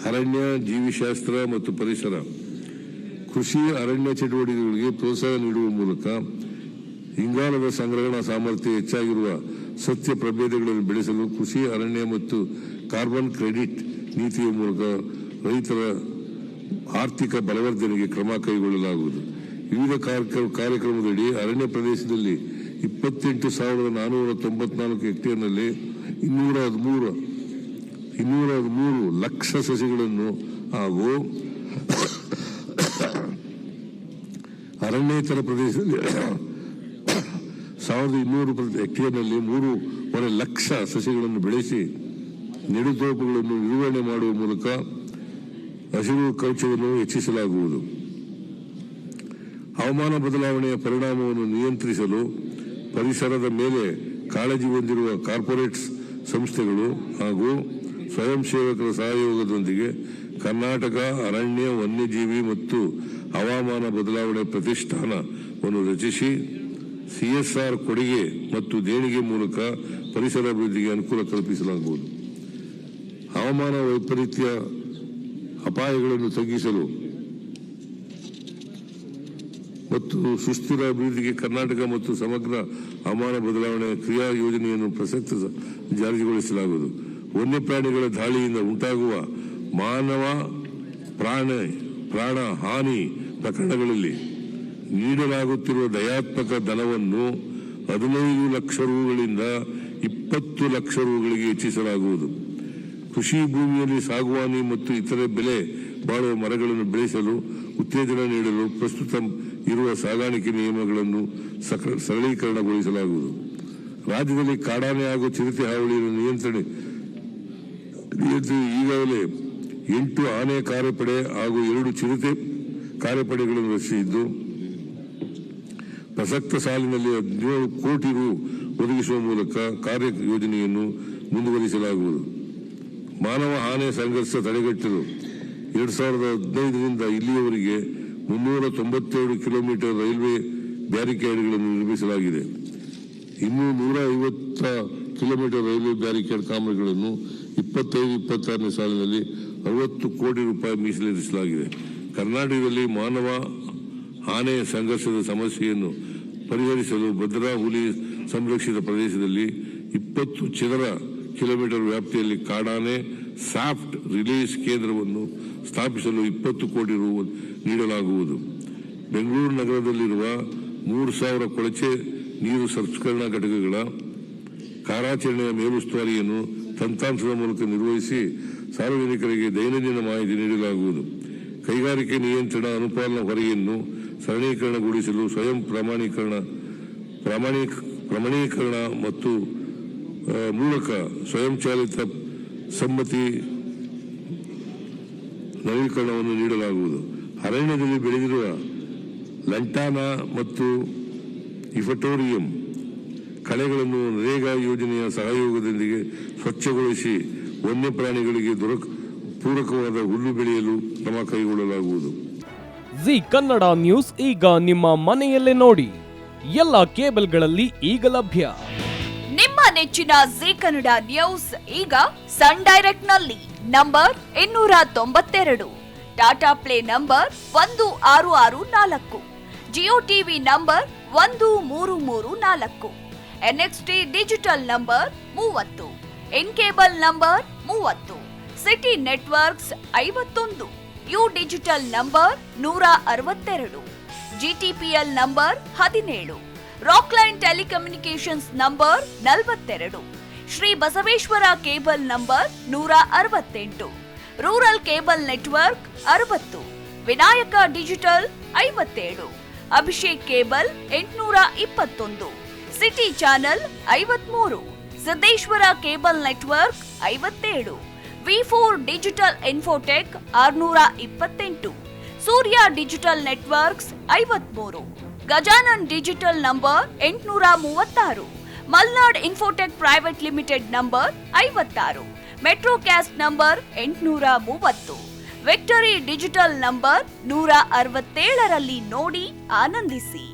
ಅರಣ್ಯ, ಜೀವಿಶಾಸ್ತ್ರ ಮತ್ತು ಪರಿಸರ, ಕೃಷಿ ಅರಣ್ಯ ಚಟುವಟಿಕೆಗಳಿಗೆ ಪ್ರೋತ್ಸಾಹ ನೀಡುವ ಮೂಲಕ ಇಂಗಾಲದ ಸಂಗ್ರಹಣಾ ಸಾಮರ್ಥ್ಯ ಹೆಚ್ಚಾಗಿರುವ ಸಸ್ಯ ಪ್ರಭೇದಗಳನ್ನು ಬೆಳೆಸಲು ಕೃಷಿ ಅರಣ್ಯ ಮತ್ತು ಕಾರ್ಬನ್ ಕ್ರೆಡಿಟ್ ನೀತಿಯ ಮೂಲಕ ರೈತರ ಆರ್ಥಿಕ ಬಲವರ್ಧನೆಗೆ ಕ್ರಮ ಕೈಗೊಳ್ಳಲಾಗುವುದು. ವಿವಿಧ ಕಾರ್ಯಕ್ರಮದಡಿ ಅರಣ್ಯ ಪ್ರದೇಶದಲ್ಲಿ 28,494 ಹೆಕ್ಟೇರ್ನಲ್ಲಿ 213 ಲಕ್ಷ ಸಸಿಗಳನ್ನು ಹಾಗೂ ಅರಣ್ಯೇತರ ಪ್ರದೇಶದಲ್ಲಿ 1,200 ಹೆಕ್ಟೇರ್ನಲ್ಲಿ 3.5 ಲಕ್ಷ ಸಸಿಗಳನ್ನು ಬೆಳೆಸಿ ನೆಡುತೋಪುಗಳನ್ನು ನಿರ್ವಹಣೆ ಮಾಡುವ ಮೂಲಕ ಹಸಿರು ಕವಚವನ್ನು ಹೆಚ್ಚಿಸಲಾಗುವುದು. ಹವಾಮಾನ ಬದಲಾವಣೆಯ ಪರಿಣಾಮವನ್ನು ನಿಯಂತ್ರಿಸಲು ಪರಿಸರದ ಮೇಲೆ ಕಾಳಜಿ ಹೊಂದಿರುವ ಕಾರ್ಪೊರೇಟ್ ಸಂಸ್ಥೆಗಳು ಹಾಗೂ ಸ್ವಯಂ ಸೇವಕರ ಸಹಯೋಗದೊಂದಿಗೆ ಕರ್ನಾಟಕ ಅರಣ್ಯ, ವನ್ಯಜೀವಿ ಮತ್ತು ಹವಾಮಾನ ಬದಲಾವಣೆ ಪ್ರತಿಷ್ಠಾನವನ್ನು ರಚಿಸಿ CSR ಕೊಡುಗೆ ಮತ್ತು ದೇಣಿಗೆ ಮೂಲಕ ಪರಿಸರ ಅಭಿವೃದ್ಧಿಗೆ ಅನುಕೂಲ ಕಲ್ಪಿಸಲಾಗುವುದು. ಹವಾಮಾನ ವೈಪರೀತ್ಯ ಅಪಾಯಗಳನ್ನು ತಗ್ಗಿಸಲು ಮತ್ತು ಸುಸ್ಥಿರ ಅಭಿವೃದ್ಧಿಗೆ ಕರ್ನಾಟಕ ಮತ್ತು ಸಮಗ್ರ ಹವಾಮಾನ ಬದಲಾವಣೆ ಕ್ರಿಯಾ ಯೋಜನೆಯನ್ನು ಪ್ರಸಕ್ತ ಜಾರಿಗೊಳಿಸಲಾಗುವುದು. ವನ್ಯಪ್ರಾಣಿಗಳ ದಾಳಿಯಿಂದ ಉಂಟಾಗುವ ಮಾನವ ಪ್ರಾಣ ಹಾನಿ ಪ್ರಕರಣಗಳಲ್ಲಿ ನೀಡಲಾಗುತ್ತಿರುವ ದಯಾತ್ಮಕ ಧನವನ್ನು 15 ಲಕ್ಷ ರೂಗಳಿಂದ 20 ಲಕ್ಷ ರೂಗಳಿಗೆ ಹೆಚ್ಚಿಸಲಾಗುವುದು. ಕೃಷಿ ಭೂಮಿಯಲ್ಲಿ ಸಾಗುವಾನಿ ಮತ್ತು ಇತರೆ ಬೆಲೆ ಬಾಳುವ ಮರಗಳನ್ನು ಬೆಳೆಸಲು ಉತ್ತೇಜನ ನೀಡಲು ಪ್ರಸ್ತುತ ಇರುವ ಸಾಗಾಣಿಕೆ ನಿಯಮಗಳನ್ನು ಸರಳೀಕರಣಗೊಳಿಸಲಾಗುವುದು. ರಾಜ್ಯದಲ್ಲಿ ಕಾಡಾನೆ ಹಾಗೂ ಚಿರತೆ ಹಾವಳಿಯನ್ನು ನಿಯಂತ್ರಣ ಈಗಾಗಲೇ 8 ಆನೆ ಕಾರ್ಯಪಡೆ ಹಾಗೂ 2 ಚಿರತೆ ಕಾರ್ಯಪಡೆಗಳನ್ನು ರಚಿಸಿದ್ದು, ಪ್ರಸಕ್ತ ಸಾಲಿನಲ್ಲಿ 17 ಕೋಟಿ ರು ಒದಗಿಸುವ ಮೂಲಕ ಕಾರ್ಯ ಯೋಜನೆಯನ್ನು ಮುಂದುವರಿಸಲಾಗುವುದು. ಮಾನವ ಆನೆ ಸಂಘರ್ಷ ತಡೆಗಟ್ಟಲು 2015ರಿಂದ ಇಲ್ಲಿಯವರೆಗೆ 397 ಕಿಲೋಮೀಟರ್ ರೈಲ್ವೆ ಬ್ಯಾರಿಕೇಡ್ಗಳನ್ನು ನಿರ್ಮಿಸಲಾಗಿದೆ. ಇನ್ನು 150 ಕಿಲೋಮೀಟರ್ ರೈಲ್ವೆ ಬ್ಯಾರಿಕೇಡ್ ಕಾಮಗಾರಿಗಳನ್ನು 25-26ನೇ ಸಾಲಿನಲ್ಲಿ 60 ಕೋಟಿ ರೂಪಾಯಿ ಮೀಸಲಿರಿಸಲಾಗಿದೆ. ಕರ್ನಾಟಕದಲ್ಲಿ ಮಾನವ ಆನೆ ಸಂಘರ್ಷದ ಸಮಸ್ಯೆಯನ್ನು ಪರಿಹರಿಸಲು ಭದ್ರಾ ಹುಲಿ ಸಂರಕ್ಷಿತ ಪ್ರದೇಶದಲ್ಲಿ 20 ಚದರ ಕಿಲೋಮೀಟರ್ ವ್ಯಾಪ್ತಿಯಲ್ಲಿ ಕಾಡಾನೆ ಸಾಫ್ಟ್ ರಿಲೀಸ್ ಕೇಂದ್ರವನ್ನು ಸ್ಥಾಪಿಸಲು 20 ಕೋಟಿ ರು ನೀಡಲಾಗುವುದು. ಬೆಂಗಳೂರು ನಗರದಲ್ಲಿರುವ 3,000 ಕೊಳಚೆ ನೀರು ಸಂಸ್ಕರಣಾ ಘಟಕಗಳ ಕಾರ್ಯಾಚರಣೆಯ ಮೇಲುಸ್ತುವಾರಿಯನ್ನು ತಂತ್ರಾಂಶದ ಮೂಲಕ ನಿರ್ವಹಿಸಿ ಸಾರ್ವಜನಿಕರಿಗೆ ದೈನಂದಿನ ಮಾಹಿತಿ ನೀಡಲಾಗುವುದು. ಕೈಗಾರಿಕೆ ನಿಯಂತ್ರಣ ಅನುಪಾಲನಾ ಹೊರೆಯನ್ನು ಸರಳೀಕರಣಗೊಳಿಸಲು ಸ್ವಯಂ ಪ್ರಮಾಣೀಕರಣ ಮತ್ತು ಮೂಲಕ ಸ್ವಯಂಚಾಲಿತ ಸಮ್ಮತಿ ನವೀಕರಣವನ್ನು ನೀಡಲಾಗುವುದು. ಅರಣ್ಯದಲ್ಲಿ ಬೆಳೆದಿರುವ ಲಂಟಾನಾ ಮತ್ತು ಇಫಟೋರಿಯಂ ಕಳೆಗಳನ್ನು ನರೇಗಾ ಯೋಜನೆಯ ಸಹಯೋಗದೊಂದಿಗೆ ಸ್ವಚ್ಛಗೊಳಿಸಿ ವನ್ಯಪ್ರಾಣಿಗಳಿಗೆ ಪೂರಕವಾದ ಹುಲ್ಲು ಬೆಳೆಯಲು ಕ್ರಮ ಕೈಗೊಳ್ಳಲಾಗುವುದು. ಜಿ ಕನ್ನಡ ನ್ಯೂಸ್ ಈಗ ನಿಮ್ಮ ಮನೆಯಲ್ಲೇ ನೋಡಿ. ಎಲ್ಲ ಕೇಬಲ್ಗಳಲ್ಲಿ ಈಗ ಲಭ್ಯ. ನಿಮ್ಮ ನೆಚ್ಚಿನ ಜಿ ಕನ್ನಡ ನ್ಯೂಸ್ ಈಗ ಸನ್ ಡೈರೆಕ್ಟ್ ನಲ್ಲಿ number 292, Tata play number 1664, Jio TV number 1334, NXT digital number 30, in cable number 30, city networks 51, U digital number 162, GTPL number 17, Rockline telecommunications number 42, Shri Basaveshwara cable number 168, rural cable network 60, Vinayaka digital 57, Abhishek cable 821, city channel 53, Siddeshwara cable network 57, V4 digital Infotech 628, Surya digital networks 53, Gajanan digital number 836, Malnad Infotech private limited number 56, Metrocast number 830, Victory digital number 167ರಲ್ಲಿ ನೋಡಿ ಆನಂದಿಸಿ.